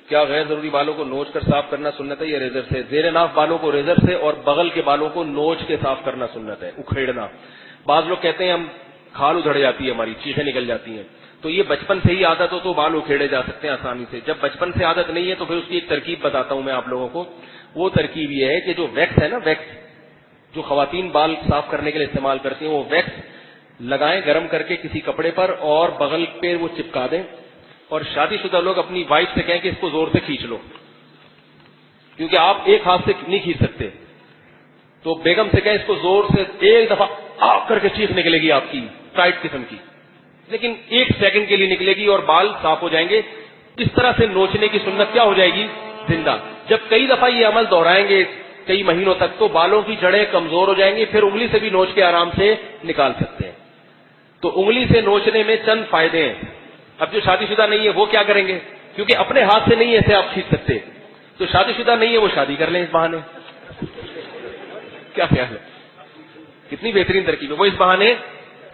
کیا غیر ضروری بالوں کو نوچ کر صاف کرنا سنت ہے یا ریزر سے؟ زیر ناف بالوں کو ریزر سے اور بغل کے بالوں کو نوچ کے صاف کرنا سنت ہے، اکھیڑنا۔ بعض لوگ کہتے ہیں ہم کھال ادھڑ جاتی ہے، ہماری چیخیں نکل جاتی ہیں، تو یہ بچپن سے ہی عادت ہو تو بال اکھیڑے جا سکتے ہیں آسانی سے۔ جب بچپن سے عادت نہیں ہے تو پھر اس کی ایک ترکیب بتاتا ہوں میں آپ لوگوں کو۔ وہ ترکیب یہ ہے کہ جو ویکس ہے نا، ویکس جو خواتین بال صاف کرنے کے لیے استعمال کرتی ہیں، وہ ویکس لگائیں گرم کر کے کسی کپڑے پر اور بغل پہ وہ چپکا دیں، اور شادی شدہ لوگ اپنی وائف سے کہیں کہ اس کو زور سے کھینچ لو، کیونکہ آپ ایک ہاتھ سے نہیں کھینچ سکتے، تو بیگم سے کہیں اس کو زور سے ایک دفعہ آپ کر کے چیخ نکلے گی آپ کی ٹائٹ قسم کی، لیکن 1 سیکنڈ کے لیے نکلے گی اور بال صاف ہو جائیں گے۔ اس طرح سے نوچنے کی سنت کیا ہو جائے گی؟ زندہ۔ جب کئی دفعہ یہ عمل دہرائیں گے کئی مہینوں تک تو بالوں کی جڑیں کمزور ہو جائیں گی، پھر انگلی سے بھی نوچ کے آرام سے نکال سکتے ہیں۔ تو انگلی سے نوچنے میں چند فائدے ہیں۔ اب جو شادی شدہ نہیں ہے وہ کیا کریں گے؟ کیونکہ اپنے ہاتھ سے نہیں ایسے آپ کھینچ سکتے، تو شادی شدہ نہیں ہے وہ شادی کر لیں اس بہانے۔ کیا خیال ہے؟ کتنی بہترین ترکیب ہے وہ اس بہانے،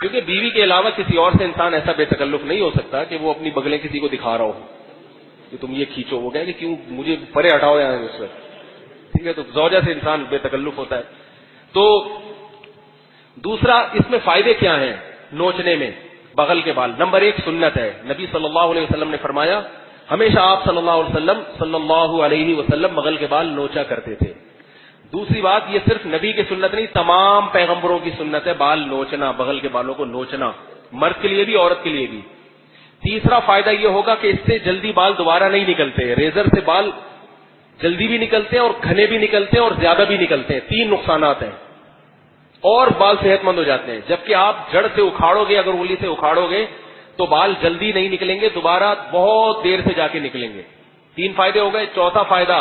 کیونکہ بیوی کے علاوہ کسی اور سے انسان ایسا بے تکلف نہیں ہو سکتا کہ وہ اپنی بغلیں کسی کو دکھا رہا ہو کہ تم یہ کھینچو، وہ کہے کہ کیوں، مجھے پرے ہٹاؤ یہاں اس سے، ٹھیک ہے؟ تو زوجہ سے انسان بے تکلف ہوتا ہے۔ تو دوسرا اس میں فائدے کیا ہیں نوچنے میں؟ بغل کے بال نمبر 1 سنت ہے، نبی صلی اللہ علیہ وسلم نے فرمایا ہمیشہ آپ صلی اللہ علیہ وسلم بغل کے بال نوچا کرتے تھے۔ دوسری بات، یہ صرف نبی کی سنت نہیں، تمام پیغمبروں کی سنت ہے بال نوچنا، بغل کے بالوں کو نوچنا، مرد کے لیے بھی عورت کے لیے بھی۔ تیسرا فائدہ یہ ہوگا کہ اس سے جلدی بال دوبارہ نہیں نکلتے، ریزر سے بال جلدی بھی نکلتے ہیں اور گھنے بھی نکلتے ہیں اور زیادہ بھی نکلتے ہیں، 3 نقصانات ہیں، اور بال صحت مند ہو جاتے ہیں۔ جبکہ آپ جڑ سے اکھاڑو گے، اگر انگلی سے اکھاڑو گے تو بال جلدی نہیں نکلیں گے، دوبارہ بہت دیر سے جا کے نکلیں گے۔ 3 فائدے ہو گئے۔ چوتھا فائدہ،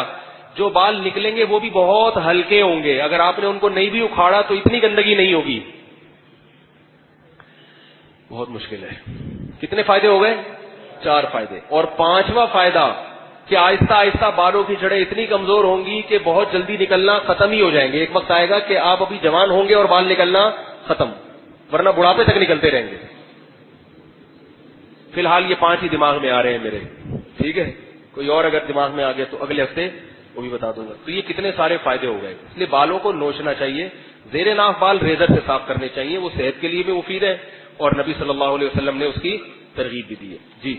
جو بال نکلیں گے وہ بھی بہت ہلکے ہوں گے، اگر آپ نے ان کو نہیں بھی اکھاڑا تو اتنی گندگی نہیں ہوگی۔ بہت مشکل ہے۔ کتنے فائدے ہو گئے؟ 4 فائدے۔ اور 5واں فائدہ کہ آہستہ آہستہ بالوں کی جڑیں اتنی کمزور ہوں گی کہ بہت جلدی نکلنا ختم ہی ہو جائیں گے۔ ایک وقت آئے گا کہ آپ ابھی جوان ہوں گے اور بال نکلنا ختم، ورنہ بڑھاپے تک نکلتے رہیں گے۔ فی الحال یہ 5 ہی دماغ میں آ رہے ہیں میرے، ٹھیک ہے؟ کوئی اور اگر دماغ میں آ گیا تو اگلے ہفتے وہ بھی بتا دوں گا۔ تو یہ کتنے سارے فائدے ہو گئے۔ اس لیے بالوں کو نوچنا چاہیے، زیر ناف بال ریزر سے صاف کرنے چاہیے، وہ صحت کے لیے بھی مفید ہے اور نبی صلی اللہ علیہ وسلم نے اس کی ترغیب بھی دی ہے۔ جی